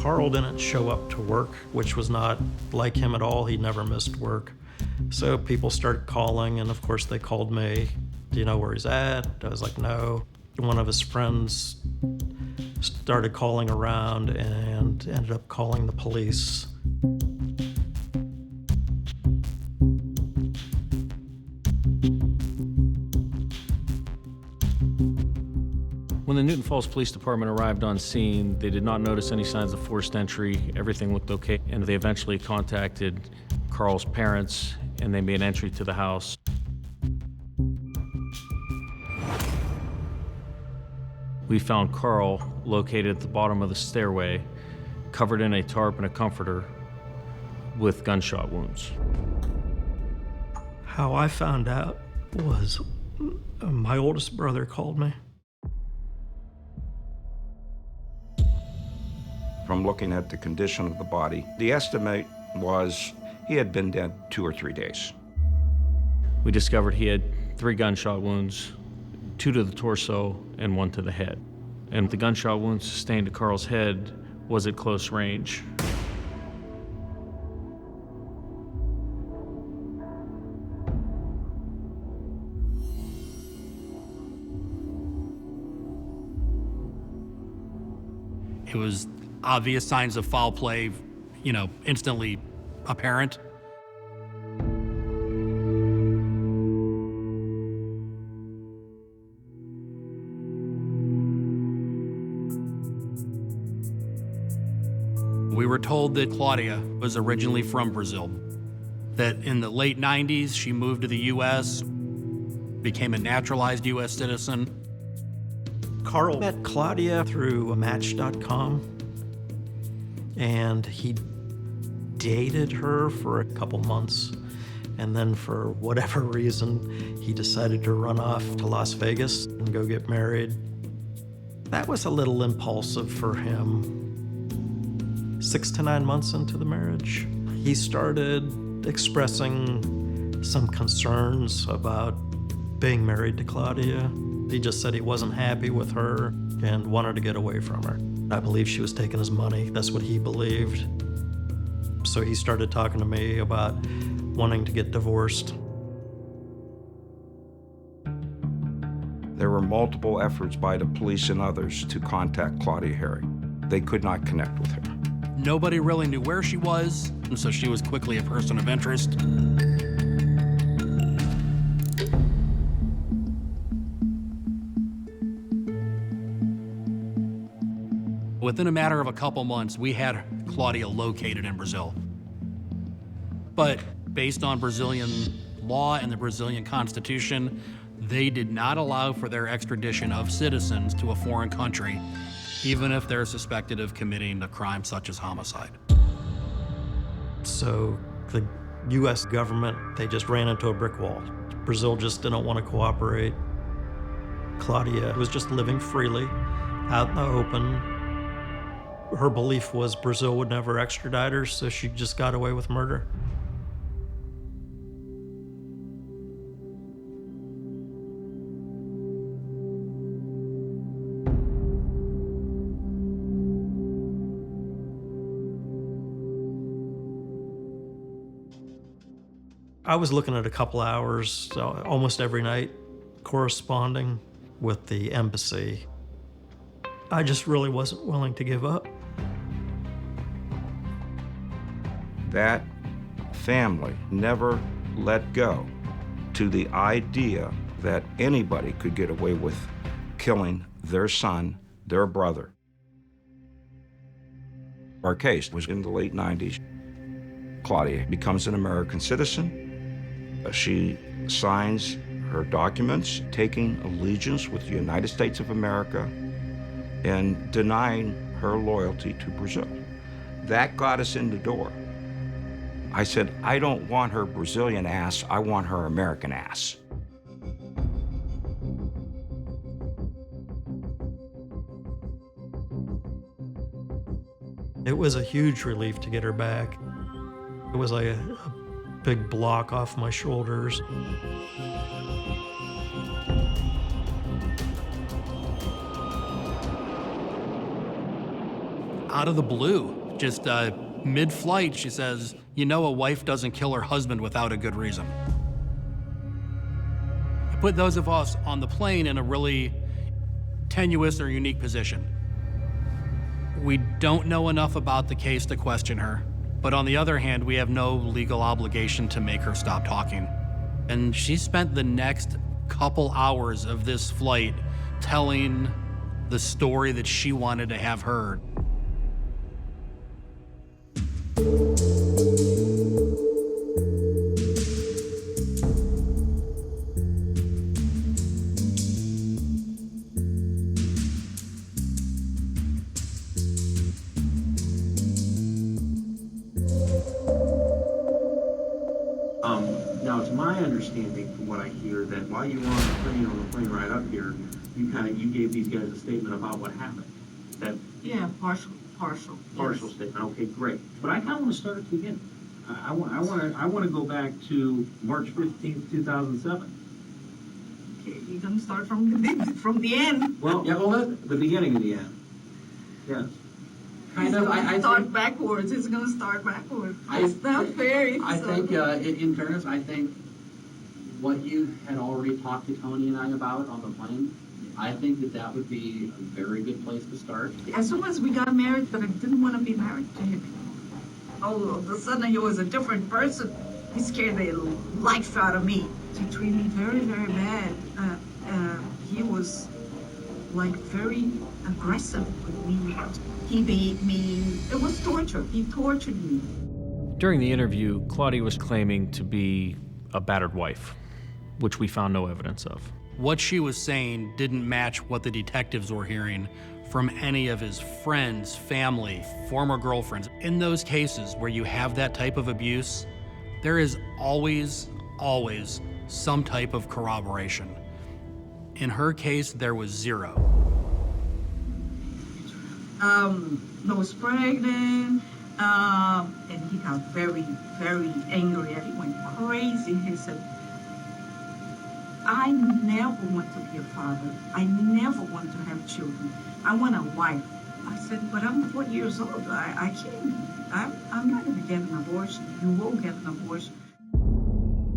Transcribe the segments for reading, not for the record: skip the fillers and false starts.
Carl didn't show up to work, which was not like him at all. He never missed work. So people started calling, and of course they called me. Do you know where he's at? I was like, no. One of his friends started calling around and ended up calling the police. When the Newton Falls Police Department arrived on scene, they did not notice any signs of forced entry. Everything looked okay, and they eventually contacted Carl's parents, and they made entry to the house. We found Carl located at the bottom of the stairway, covered in a tarp and a comforter, with gunshot wounds. How I found out was my oldest brother called me. From looking at the condition of the body, the estimate was he had been dead 2 or 3 days. We discovered he had 3 gunshot wounds, 2 to the torso and 1 to the head. And the gunshot wound sustained to Carl's head was at close range. It was obvious signs of foul play, instantly apparent. We were told that Claudia was originally from Brazil, that in the late 90s she moved to the U.S., became a naturalized U.S. citizen. Carl met Claudia through Match.com, and he dated her for a couple months, and then for whatever reason, he decided to run off to Las Vegas and go get married. That was a little impulsive for him. 6 to 9 months into the marriage, he started expressing some concerns about being married to Claudia. He just said he wasn't happy with her and wanted to get away from her. I believe she was taking his money. That's what he believed. So he started talking to me about wanting to get divorced. There were multiple efforts by the police and others to contact Claudia Herring. They could not connect with her. Nobody really knew where she was, and so she was quickly a person of interest. Within a matter of a couple months, we had Claudia located in Brazil. But based on Brazilian law and the Brazilian Constitution, they did not allow for their extradition of citizens to a foreign country, even if they're suspected of committing a crime such as homicide. So the U.S. government, they just ran into a brick wall. Brazil just didn't want to cooperate. Claudia was just living freely, out in the open. Her belief was Brazil would never extradite her, so she just got away with murder. I was looking at a couple hours almost every night, corresponding with the embassy. I just really wasn't willing to give up. That family never let go to the idea that anybody could get away with killing their son, their brother. Our case was in the late 90s. Claudia becomes an American citizen. She signs her documents taking allegiance with the United States of America and denying her loyalty to Brazil. That got us in the door. I said, I don't want her Brazilian ass, I want her American ass. It was a huge relief to get her back. It was like a big block off my shoulders. out of the blue, just mid-flight, she says, "You know, a wife doesn't kill her husband without a good reason." It put those of us on the plane in a really tenuous or unique position. We don't know enough about the case to question her, but on the other hand, we have no legal obligation to make her stop talking. And she spent the next couple hours of this flight telling the story that she wanted to have heard. Now, it's my understanding, from what I hear, that while you were on the plane ride up here, you gave these guys a statement about what happened. That Yeah, partial. partial statement. Okay, great. But I kind of want to start at the beginning. I want to go back to March 15th, 2007. Okay, you're gonna start from the end. Well, yeah, well, the beginning of the end. Yes. Kind of. I Start think. backwards. It's gonna start backwards. I- It's not fair. I think, in fairness, I think what you had already talked to Tony and I about on the plane, I think that would be a very good place to start. As soon as we got married, but I didn't want to be married to him. All of a sudden, he was a different person. He scared the life out of me. He treated me very, very bad. He was like very aggressive with me. He beat me. It was torture. He tortured me. During the interview, Claudia was claiming to be a battered wife, which we found no evidence of. What she was saying didn't match what the detectives were hearing from any of his friends, family, former girlfriends. In those cases where you have that type of abuse, there is always some type of corroboration. In her case, there was zero. I was pregnant, and he got very, very angry. He went crazy. He said, "I never want to be a father. I never want to have children. I want a wife." I said, "But I'm 40 years old. I can't. I'm not going to get an abortion. You will get an abortion."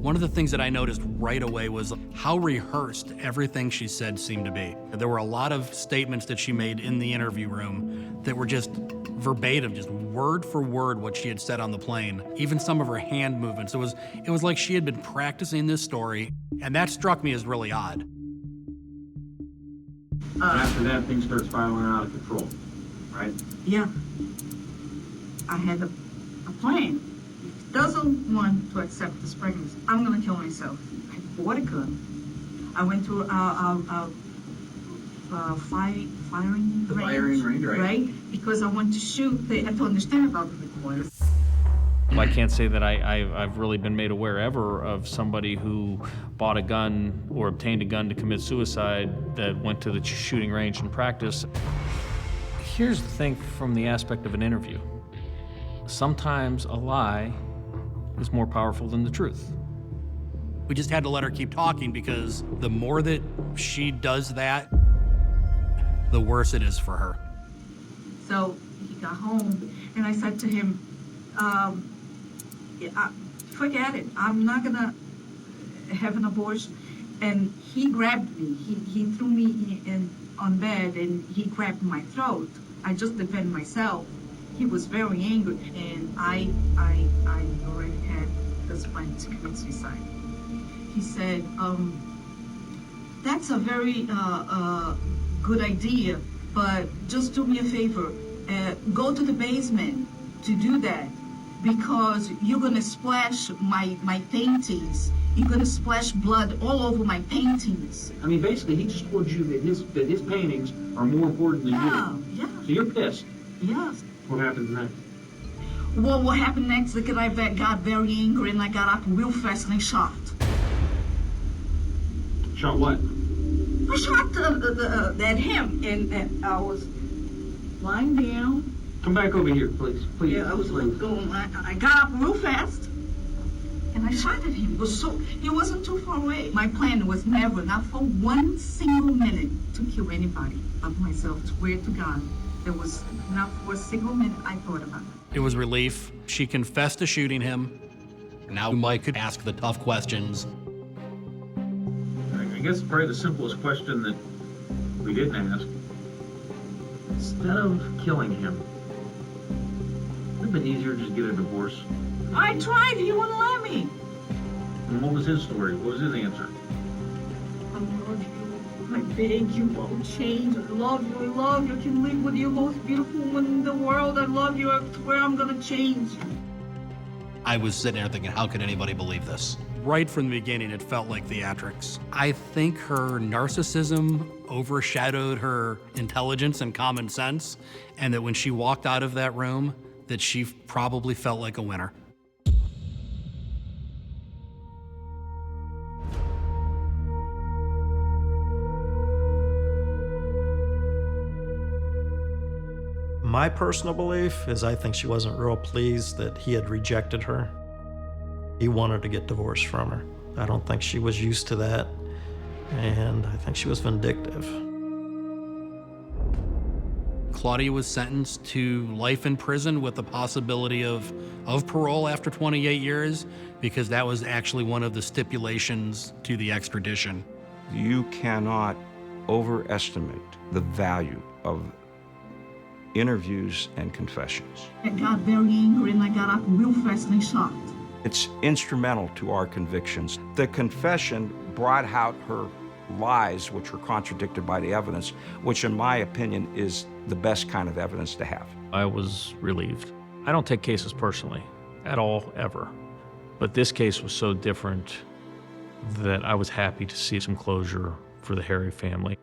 One of the things that I noticed right away was how rehearsed everything she said seemed to be. There were a lot of statements that she made in the interview room that were just verbatim, just word for word what she had said on the plane. Even some of her hand movements. It was like she had been practicing this story, and that struck me as really odd. And after that, things start spiraling out of control, right? Yeah. I had a plan. If he doesn't want to accept this pregnancy, I'm going to kill myself. I bought a gun. I went to firing range, right? Because I want to shoot. They have to understand about the recoil. I can't say that I've really been made aware ever of somebody who bought a gun or obtained a gun to commit suicide that went to the shooting range and practice. Here's the thing from the aspect of an interview. Sometimes a lie is more powerful than the truth. We just had to let her keep talking because the more that she does that, the worse it is for her. So he got home, and I said to him, forget it. I'm not going to have an abortion. And he grabbed me. He threw me on bed, and he grabbed my throat. I just defended myself. He was very angry, and I already had this plan to commit suicide. He said, that's a very good idea, but just do me a favor. Go to the basement to do that, because you're gonna splash my paintings. You're gonna splash blood all over my paintings. I mean, basically, he just told you that his paintings are more important than you. Yeah. So you're pissed. Yes. What happens next? Well, what happened next is that I got very angry, and I got up real fast and I shot. Shot what? I shot at him, and I was lying down. Come back over here, please. Please. Yeah, I was please. going. I got up real fast, and I shot at him. He wasn't too far away. My plan was never, not for one single minute, to kill anybody but myself. Swear to God. There was not for a single minute I thought about it. It was relief. She confessed to shooting him. Now Mike could ask the tough questions. I guess probably the simplest question that we didn't ask. Instead of killing him, would it have been easier to just get a divorce? I tried, he wouldn't let me. And what was his story? What was his answer? I love you. I beg you, won't change. I love you. I love you. I can live with you, most beautiful woman in the world. I love you. I swear I'm gonna change. I was sitting there thinking, how could anybody believe this? Right from the beginning, it felt like theatrics. I think her narcissism overshadowed her intelligence and common sense, and that when she walked out of that room, that she probably felt like a winner. My personal belief is I think she wasn't real pleased that he had rejected her. He wanted to get divorced from her. I don't think she was used to that, and I think she was vindictive. Claudia was sentenced to life in prison with the possibility of parole after 28 years, because that was actually one of the stipulations to the extradition. You cannot overestimate the value of interviews and confessions. I got very angry and I got up real fast and I shot. It's instrumental to our convictions. The confession brought out her lies, which were contradicted by the evidence, which in my opinion is the best kind of evidence to have. I was relieved. I don't take cases personally, at all, ever. But this case was so different that I was happy to see some closure for the Harry family.